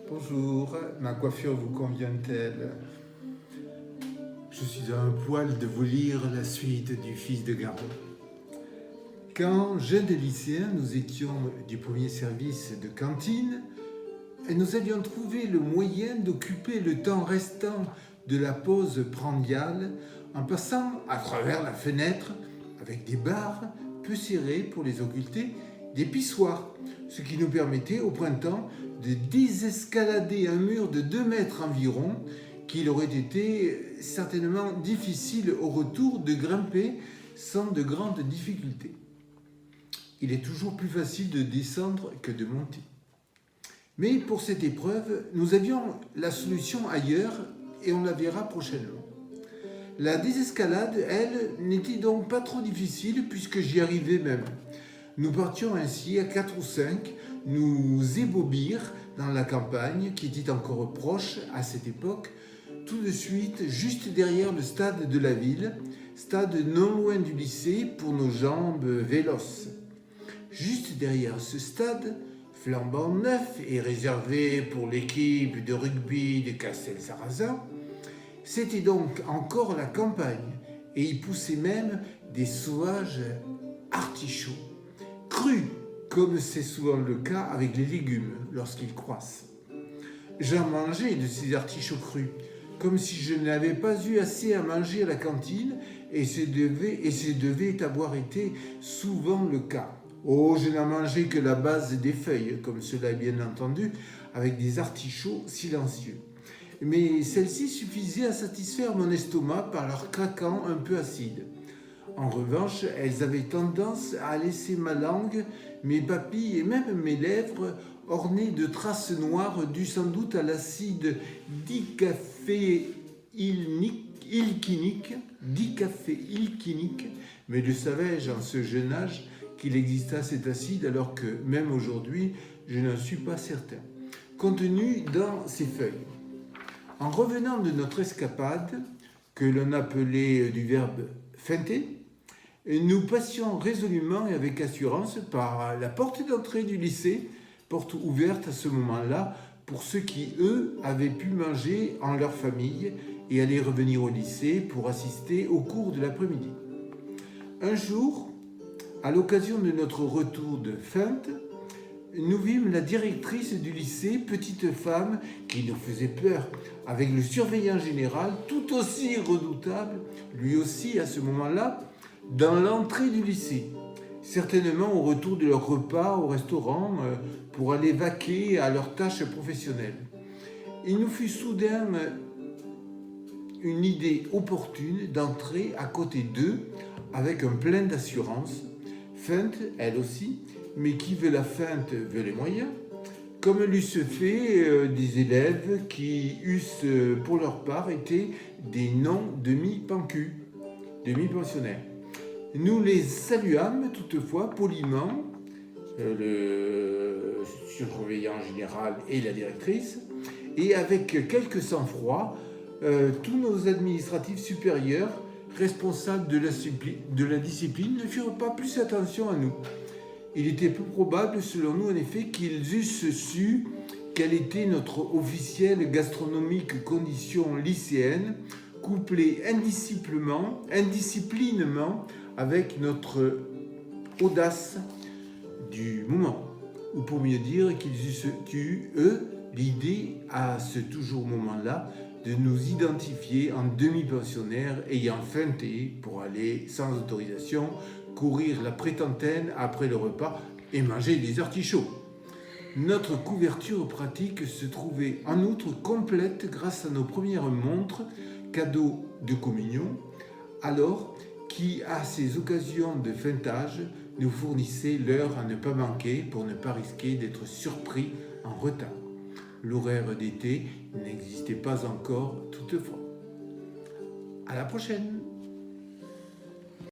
Bonjour, ma coiffure vous convient-elle? Je suis à un poil de vous lire la suite du Fils de Garot. Quand jeunes lycéens, nous étions du premier service de cantine et nous avions trouvé le moyen d'occuper le temps restant de la pause prandiale en passant à travers la fenêtre avec des barres peu serrées pour les occulter des pissoirs, ce qui nous permettait au printemps de désescalader un mur de 2 mètres environ qu'il aurait été certainement difficile au retour de grimper sans de grandes difficultés. Il est toujours plus facile de descendre que de monter. Mais pour cette épreuve, nous avions la solution ailleurs et on la verra prochainement. La désescalade, elle, n'était donc pas trop difficile puisque j'y arrivais même. Nous partions ainsi à 4 ou 5 nous ébobir dans la campagne qui était encore proche à cette époque, tout de suite juste derrière le stade de la ville, stade non loin du lycée pour nos jambes véloces. Juste derrière ce stade, flambant neuf et réservé pour l'équipe de rugby de Castelsarrasin, c'était donc encore la campagne et y poussaient même des sauvages artichauts, crus comme c'est souvent le cas avec les légumes lorsqu'ils croissent. J'en mangeais de ces artichauts crus, comme si je n'avais pas eu assez à manger à la cantine et ce devait avoir été souvent le cas. Oh, je n'en mangeais que la base des feuilles, comme cela est bien entendu, avec des artichauts silencieux. Mais celles-ci suffisaient à satisfaire mon estomac par leur craquant un peu acide. En revanche, elles avaient tendance à laisser ma langue, mes papilles et même mes lèvres ornées de traces noires dues sans doute à l'acide dicaféylquinique, mais le savais-je en ce jeune âge qu'il exista cet acide alors que, même aujourd'hui, je n'en suis pas certain, contenu dans ces feuilles. En revenant de notre escapade, que l'on appelait du verbe feinter, nous passions résolument et avec assurance par la porte d'entrée du lycée, porte ouverte à ce moment-là pour ceux qui, eux, avaient pu manger en leur famille et aller revenir au lycée pour assister au cours de l'après-midi. Un jour, à l'occasion de notre retour de feinte, nous vîmes la directrice du lycée, petite femme qui nous faisait peur, avec le surveillant général, tout aussi redoutable, lui aussi à ce moment-là, dans l'entrée du lycée, certainement au retour de leur repas au restaurant pour aller vaquer à leurs tâches professionnelles. Il nous fut soudain une idée opportune d'entrer à côté d'eux avec un plein d'assurance, feinte elle aussi, mais qui veut la feinte veut les moyens, comme l'eussent fait des élèves qui eussent pour leur part été des non-demi-pancus, demi-pensionnaires. Nous les saluâmes toutefois poliment, le surveillant général et la directrice, et avec quelque sang-froid, tous nos administratifs supérieurs, responsables de la discipline, ne firent pas plus attention à nous. Il était peu probable, selon nous en effet, qu'ils eussent su quelle était notre officielle gastronomique condition lycéenne, couplée indisciplinement avec notre audace du moment. Ou pour mieux dire, qu'ils eussent eu, eux, l'idée à ce toujours moment-là de nous identifier en demi-pensionnaires ayant feinté pour aller, sans autorisation, courir la prétentaine après le repas et manger des artichauts. Notre couverture pratique se trouvait en outre complète grâce à nos premières montres, cadeaux de communion, alors qui, à ces occasions de feintage, nous fournissaient l'heure à ne pas manquer pour ne pas risquer d'être surpris en retard. L'horaire d'été n'existait pas encore toutefois. À la prochaine!